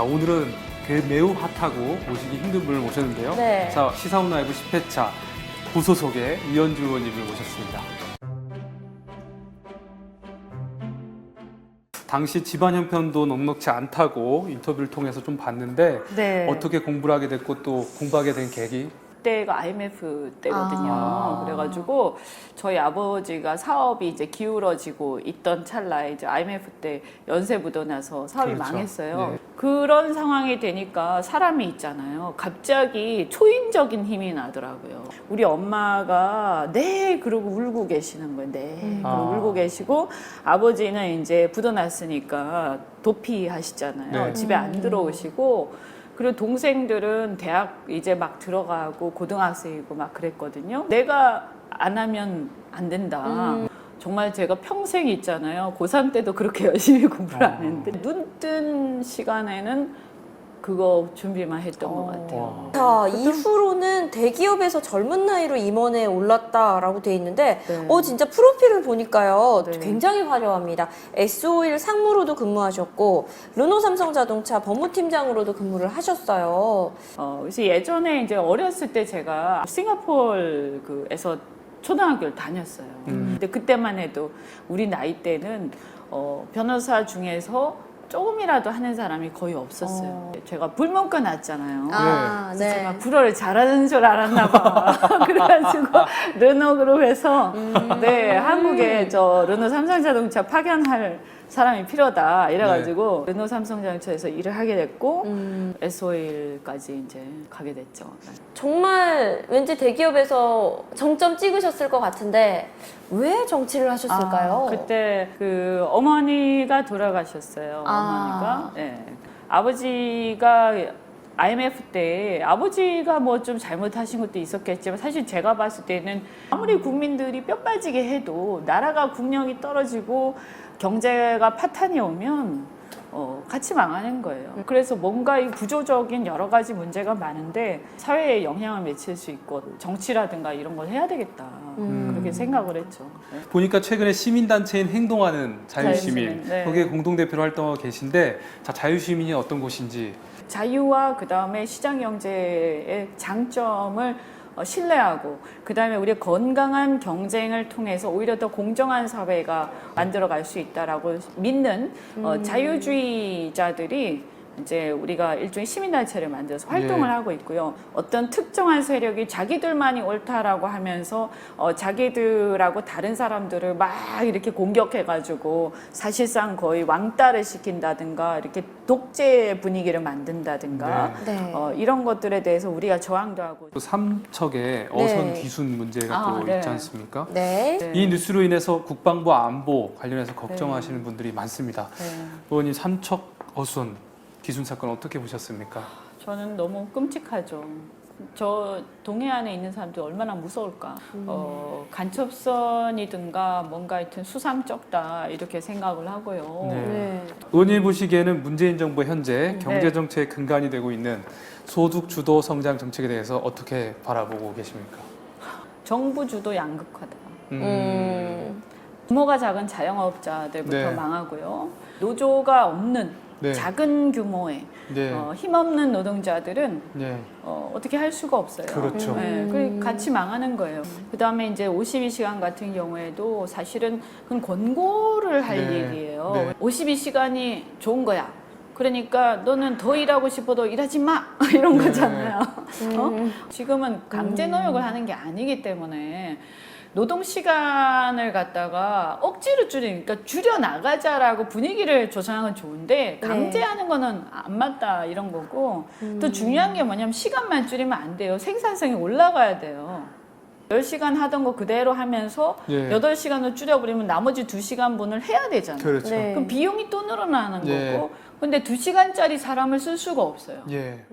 자, 오늘은 매우 핫하고 모시기 힘든 분을 모셨는데요. 네. 자, 시사온 라이브 10회차 구소속의 이현주 의원님을 모셨습니다. 당시 집안 형편도 넉넉지 않다고 인터뷰를 통해서 좀 봤는데 네. 어떻게 공부를 하게 됐고 또 공부하게 된 계기? 그때가 IMF 때거든요. 아. 그래가지고 저희 아버지가 사업이 이제 기울어지고 있던 찰나에 이제 IMF 때 연쇄 묻어나서 사업이 그렇죠. 망했어요. 네. 그런 상황이 되니까 사람이 있잖아요. 갑자기 초인적인 힘이 나더라고요. 우리 엄마가 네 그러고 울고 계시는 거예요. 네 그러고 울고 계시고 아버지는 이제 묻어났으니까 도피하시잖아요. 네. 집에 안 들어오시고 그리고 동생들은 대학 이제 막 들어가고 고등학생이고 막 그랬거든요. 내가 안 하면 안 된다. 정말 제가 평생 있잖아요. 고3 때도 그렇게 열심히 공부를 안 했는데 눈 뜬 시간에는 그거 준비만 했던 것 같아요. 자, 이후로는 대기업에서 젊은 나이로 임원에 올랐다라고 돼 있는데 네. 진짜 프로필을 보니까요. 네. 굉장히 화려합니다. S-오일 상무로도 근무하셨고 르노삼성자동차 법무팀장으로도 근무를 하셨어요. 그래서 예전에 이제 어렸을 때 제가 싱가포르에서 초등학교를 다녔어요. 근데 그때만 해도 우리 나이 때는 변호사 중에서 조금이라도 하는 사람이 거의 없었어요. 제가 불문과 났잖아요. 아, 그래서 제가 불어를 잘하는 줄 알았나 봐. 그래가지고 르노그룹에서 네, 한국에 저 르노 삼성자동차 파견할 사람이 필요하다 이래가지고 르노 삼성자동차에서 일을 하게 됐고 S-오일까지 이제 가게 됐죠. 정말 왠지 대기업에서 정점 찍으셨을 것 같은데 왜 정치를 하셨을까요? 그때 그 어머니가 돌아가셨어요. 어머니가. 네. 아버지가 IMF 때 아버지가 뭐 좀 잘못하신 것도 있었겠지만 사실 제가 봤을 때는 아무리 국민들이 뼈 빠지게 해도 나라가 국력이 떨어지고 경제가 파탄이 오면 같이 망하는 거예요. 그래서 뭔가 이 구조적인 여러 가지 문제가 많은데 사회에 영향을 미칠 수 있고 정치라든가 이런 걸 해야 되겠다. 그렇게 생각을 했죠. 네. 보니까 최근에 시민단체인 행동하는 자유시민, 자유시민, 네. 거기에 공동대표로 활동하고 계신데 자, 자유시민이 어떤 곳인지 자유와 그다음에 시장 경제의 장점을 신뢰하고 그다음에 우리의 건강한 경쟁을 통해서 오히려 더 공정한 사회가 만들어갈 수 있다라고 믿는 자유주의자들이 이제 우리가 일종의 시민단체를 만들어서 활동을 하고 있고요. 어떤 특정한 세력이 자기들만이 옳다라고 하면서 자기들하고 다른 사람들을 막 이렇게 공격해가지고 사실상 거의 왕따를 시킨다든가 이렇게 독재 분위기를 만든다든가 네. 이런 것들에 대해서 우리가 저항도 하고 또 삼척에 어선 네. 귀순 문제가 또 네. 있지 않습니까? 네. 네. 이 뉴스로 인해서 국방부 안보 관련해서 걱정하시는 분들이 많습니다. 네. 의원님 삼척 어선 귀순 사건 어떻게 보셨습니까? 저는 너무 끔찍하죠. 저 동해안에 있는 사람들이 얼마나 무서울까. 간첩선이든가 뭔가 하여튼 수상쩍다 이렇게 생각을 하고요. 네. 네. 의원님 보시기에는 문재인 정부 현재 경제정책의 근간이 되고 있는 소득주도 성장 정책에 대해서 어떻게 바라보고 계십니까? 정부 주도 양극화다. 규모가 작은 자영업자들부터 네. 망하고요. 노조가 없는 네. 작은 규모의 네. 힘없는 노동자들은 네. 어떻게 할 수가 없어요. 그렇죠. 네, 그리고 같이 망하는 거예요. 그다음에 이제 52시간 같은 경우에도 사실은 그건 권고를 할 네. 얘기예요. 네. 52시간이 좋은 거야. 그러니까 너는 더 일하고 싶어도 일하지 마 이런 네. 거잖아요. 지금은 강제 노역을 하는 게 아니기 때문에 노동 시간을 갖다가 억지로 줄이니까 줄여 나가자라고 분위기를 조성하는 건 좋은데 강제하는 거는 안 맞다 이런 거고 또 중요한 게 뭐냐면 시간만 줄이면 안 돼요. 생산성이 올라가야 돼요. 10시간 하던 거 그대로 하면서 8시간을 줄여버리면 나머지 2시간 분을 해야 되잖아요. 그렇죠. 네. 그럼 비용이 또 늘어나는 거고 근데 2시간짜리 사람을 쓸 수가 없어요. 예.